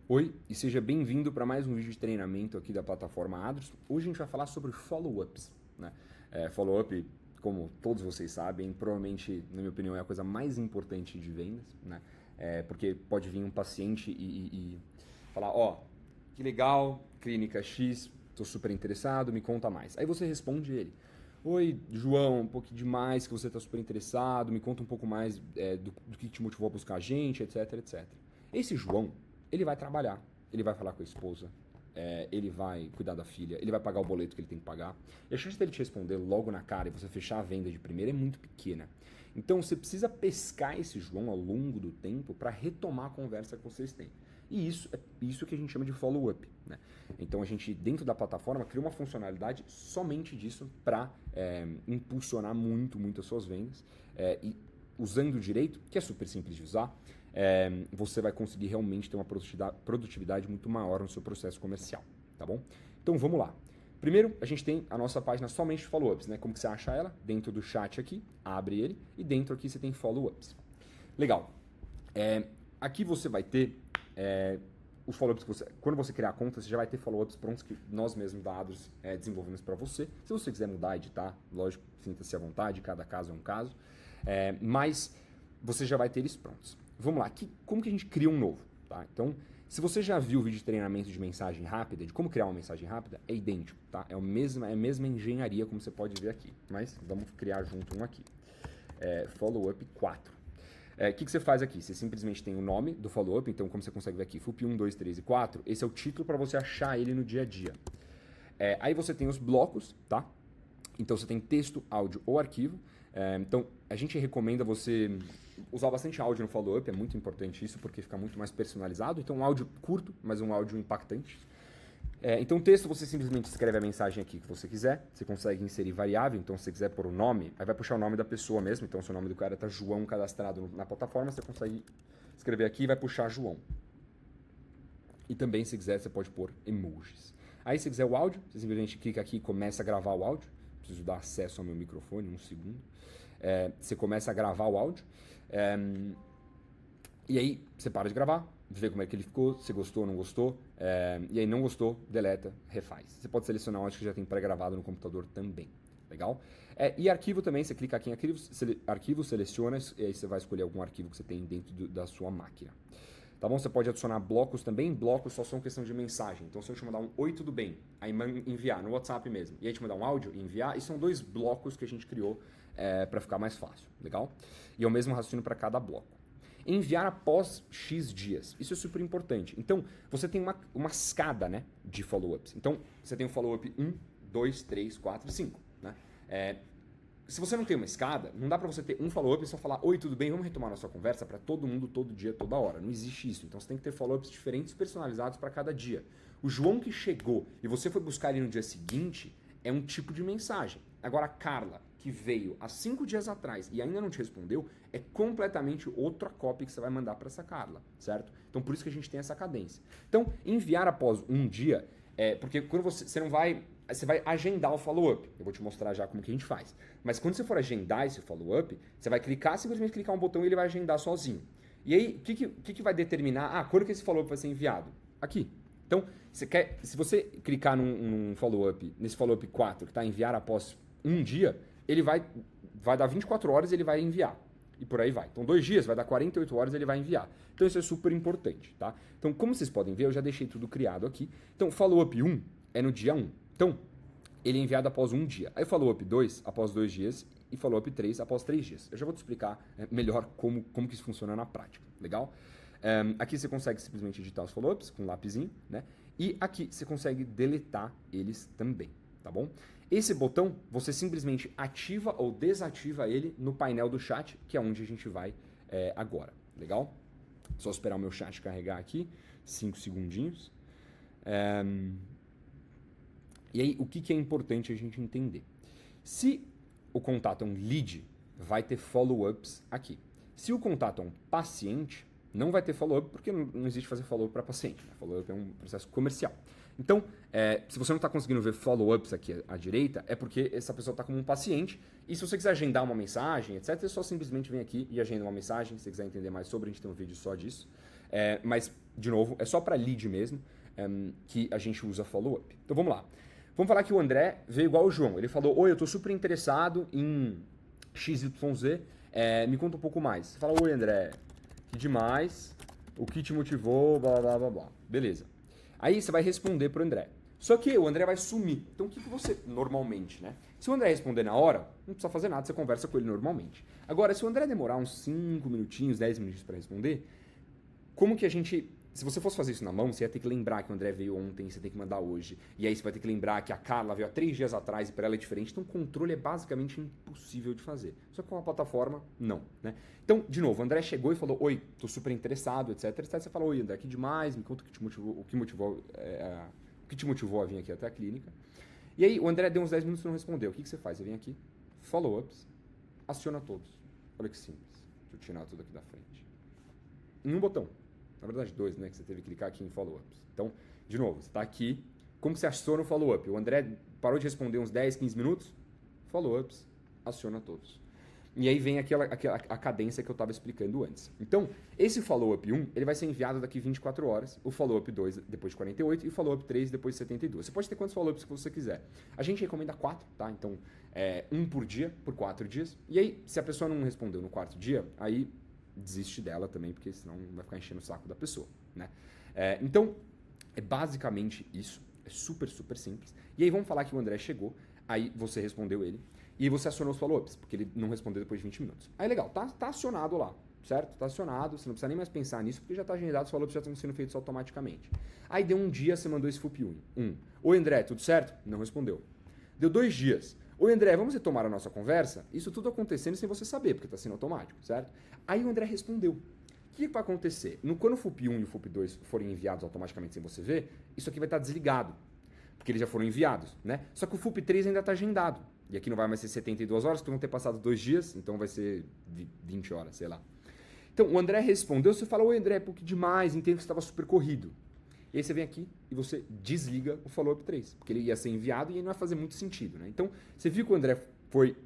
Oi, e seja bem-vindo para mais um vídeo de treinamento aqui da plataforma Adros. Hoje a gente vai falar sobre follow-ups, né? Follow-up, como todos vocês sabem, provavelmente, na minha opinião, é a coisa mais importante de vendas, né? Porque pode vir um paciente e falar, ó, que legal, clínica X, estou super interessado, me conta mais. Aí você responde ele, oi, João, um pouco demais que você está super interessado, me conta um pouco mais do que te motivou a buscar a gente, etc, etc. Esse João, ele vai trabalhar, ele vai falar com a esposa, ele vai cuidar da filha, ele vai pagar o boleto que ele tem que pagar. E a chance dele te responder logo na cara e você fechar a venda de primeira é muito pequena. Então você precisa pescar esse João ao longo do tempo para retomar a conversa que vocês têm. E isso é isso que a gente chama de follow-up, né? Então a gente, dentro da plataforma, cria uma funcionalidade somente disso para impulsionar muito as suas vendas. E usando direito, que é super simples de usar, você vai conseguir realmente ter uma produtividade muito maior no seu processo comercial, tá bom? Então vamos lá. Primeiro, a gente tem a nossa página somente de follow-ups, né? Como que você acha ela? Dentro do chat aqui, abre ele, e dentro aqui você tem follow-ups. Legal. Aqui você vai ter os follow-ups que quando você criar a conta, você já vai ter follow-ups prontos que nós mesmos dados desenvolvemos para você. Se você quiser mudar, editar, lógico, sinta-se à vontade, cada caso é um caso. Mas você já vai ter eles prontos. Vamos lá, como que a gente cria um novo? Tá? Então, se você já viu o vídeo de treinamento de mensagem rápida, de como criar uma mensagem rápida, é idêntico, tá? É a mesma engenharia, como você pode ver aqui. Mas vamos criar junto um aqui. Follow-up 4. O que você faz aqui? Você simplesmente tem o nome do follow-up, então como você consegue ver aqui, FUP 1, 2, 3 e 4, esse é o título para você achar ele no dia a dia. Aí você tem os blocos, tá? Então você tem texto, áudio ou arquivo. Então a gente recomenda você usar bastante áudio no follow-up, é muito importante isso porque fica muito mais personalizado. Então um áudio curto, mas um áudio impactante. Então, texto, você simplesmente escreve a mensagem aqui que você quiser. Você consegue inserir variável. Então, se você quiser pôr o nome, aí vai puxar o nome da pessoa mesmo. Então, se o nome do cara está João cadastrado na plataforma, você consegue escrever aqui e vai puxar João. E também, se quiser, você pode pôr emojis. Aí, se quiser o áudio, você simplesmente clica aqui e começa a gravar o áudio. Preciso dar acesso ao meu microfone, um segundo. Você começa a gravar o áudio. E aí, você para de gravar, vê como é que ele ficou, se gostou ou não gostou. E aí, não gostou, deleta, refaz. Você pode selecionar o áudio que já tem pré-gravado no computador também. Legal? E arquivo também, você clica aqui em arquivo, seleciona, e aí você vai escolher algum arquivo que você tem dentro da sua máquina. Tá bom? Você pode adicionar blocos também. Blocos só são questão de mensagem. Então, se eu te mandar um oi, tudo bem, aí enviar no WhatsApp mesmo, e aí te mandar um áudio e enviar, e são dois blocos que a gente criou para ficar mais fácil. Legal? E é o mesmo raciocínio para cada bloco. Enviar após X dias. Isso é super importante. Então, você tem uma escada, né, de follow-ups. Então, você tem o follow-up 1, 2, 3, 4 e 5. Né? Se você não tem uma escada, não dá para você ter um follow-up e só falar, oi, tudo bem, vamos retomar nossa conversa para todo mundo, todo dia, toda hora. Não existe isso. Então, você tem que ter follow-ups diferentes, personalizados para cada dia. O João que chegou e você foi buscar ele no dia seguinte é um tipo de mensagem. Agora, a Carla, que veio há 5 dias atrás e ainda não te respondeu, é completamente outra cópia que você vai mandar para essa Carla, certo? Então, por isso que a gente tem essa cadência. Então, enviar após um dia, porque quando você não vai... Você vai agendar o follow-up. Eu vou te mostrar já como que a gente faz. Mas quando você for agendar esse follow-up, você vai simplesmente clicar um botão e ele vai agendar sozinho. E aí, o que vai determinar? Quando que esse follow-up vai ser enviado? Aqui. Então, se você clicar num follow-up, nesse follow-up 4, que está enviar após um dia, ele vai dar 24 horas e ele vai enviar. E por aí vai. Então, 2 dias vai dar 48 horas e ele vai enviar. Então, isso é super importante, tá? Então, como vocês podem ver, eu já deixei tudo criado aqui. Então, follow-up 1 é no dia 1. Então, ele é enviado após um dia. Aí follow-up 2 após 2 dias e follow-up 3 após 3 dias. Eu já vou te explicar melhor como que isso funciona na prática. Legal? Aqui você consegue simplesmente editar os follow-ups com um lapisinho, né? E aqui você consegue deletar eles também, tá bom? Esse botão, você simplesmente ativa ou desativa ele no painel do chat, que é onde a gente vai agora. Legal? Só esperar o meu chat carregar aqui. 5 segundinhos. E aí, o que é importante a gente entender? Se o contato é um lead, vai ter follow-ups aqui. Se o contato é um paciente, não vai ter follow-up, porque não existe fazer follow-up para paciente. Né? Follow-up é um processo comercial. Então, se você não está conseguindo ver follow-ups aqui à direita, é porque essa pessoa está como um paciente. E se você quiser agendar uma mensagem, etc., é só simplesmente vir aqui e agenda uma mensagem. Se você quiser entender mais sobre, a gente tem um vídeo só disso. Mas, de novo, é só para lead mesmo que a gente usa follow-up. Então vamos lá. Vamos falar que o André veio igual o João. Ele falou, oi, eu estou super interessado em XYZ, me conta um pouco mais. Você fala, oi André, que demais, o que te motivou, blá blá blá blá. Beleza. Aí você vai responder pro André. Só que o André vai sumir. Então o que você, normalmente, né? Se o André responder na hora, não precisa fazer nada, você conversa com ele normalmente. Agora, se o André demorar uns 5 minutinhos, 10 minutinhos para responder, como que a gente... Se você fosse fazer isso na mão, você ia ter que lembrar que o André veio ontem, você tem que mandar hoje. E aí você vai ter que lembrar que a Carla veio há 3 dias atrás e para ela é diferente. Então o controle é basicamente impossível de fazer. Só que com a plataforma, não. Né? Então, de novo, o André chegou e falou, oi, tô super interessado, etc, etc. Você falou, oi André, que demais, me conta o que te motivou a vir aqui até a clínica. E aí o André deu uns 10 minutos e não respondeu. O que você faz? Você vem aqui, follow-ups, aciona todos. Olha que simples. Deixa eu tirar tudo aqui da frente. Em um botão. Na verdade, 2, né? Que você teve que clicar aqui em follow-ups. Então, de novo, você está aqui. Como que você aciona o follow-up? O André parou de responder uns 10, 15 minutos. Follow-ups, aciona todos. E aí vem a cadência que eu estava explicando antes. Então, esse follow-up 1, ele vai ser enviado daqui 24 horas. O follow-up 2 depois de 48 e o follow-up 3 depois de 72. Você pode ter quantos follow-ups que você quiser. A gente recomenda 4, tá? Então, um por dia, por 4 dias. E aí, se a pessoa não respondeu no 4º dia, aí desiste dela também, porque senão vai ficar enchendo o saco da pessoa, né? Então, é basicamente isso. É super, super simples. E aí vamos falar que o André chegou, aí você respondeu ele, e aí você acionou os follow-ups, porque ele não respondeu depois de 20 minutos. Aí legal, tá acionado lá, certo? Tá acionado, você não precisa nem mais pensar nisso, porque já tá agendado, os follow-ups já estão sendo feitos automaticamente. Aí deu um dia, você mandou esse FUP 1. Oi André, tudo certo? Não respondeu. Deu 2 dias. Oi André, vamos retomar a nossa conversa? Isso tudo acontecendo sem você saber, porque está sendo automático, certo? Aí o André respondeu. O que vai acontecer? Quando o FUP 1 e o FUP 2 forem enviados automaticamente sem você ver, isso aqui vai estar desligado, porque eles já foram enviados, né? Só que o FUP 3 ainda está agendado. E aqui não vai mais ser 72 horas, porque vão ter passado 2 dias, então vai ser 20 horas, sei lá. Então o André respondeu, você fala, oi André, pô, que demais, entendo que você estava super corrido. E aí você vem aqui e você desliga o follow-up 3, porque ele ia ser enviado e não vai fazer muito sentido, né? Então, você viu que o André foi...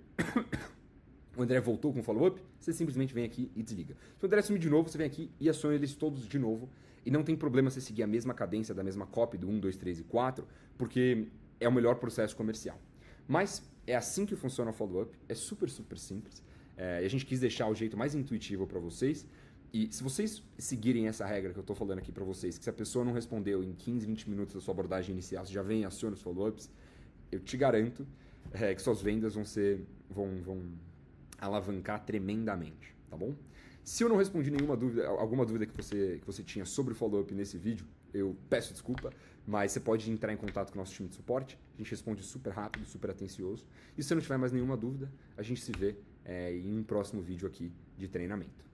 o André voltou com o follow-up, você simplesmente vem aqui e desliga. Se o André sumir de novo, você vem aqui e aciona eles todos de novo. E não tem problema você seguir a mesma cadência da mesma copy do 1, 2, 3 e 4, porque é o melhor processo comercial. Mas é assim que funciona o follow-up, é super, super simples. E a gente quis deixar o jeito mais intuitivo para vocês. E se vocês seguirem essa regra que eu estou falando aqui para vocês, que se a pessoa não respondeu em 15, 20 minutos da sua abordagem inicial, você já vem e aciona os follow-ups, eu te garanto que suas vendas vão alavancar tremendamente, tá bom? Se eu não respondi nenhuma dúvida, alguma dúvida que você tinha sobre o follow-up nesse vídeo, eu peço desculpa, mas você pode entrar em contato com o nosso time de suporte, a gente responde super rápido, super atencioso. E se você não tiver mais nenhuma dúvida, a gente se vê em um próximo vídeo aqui de treinamento.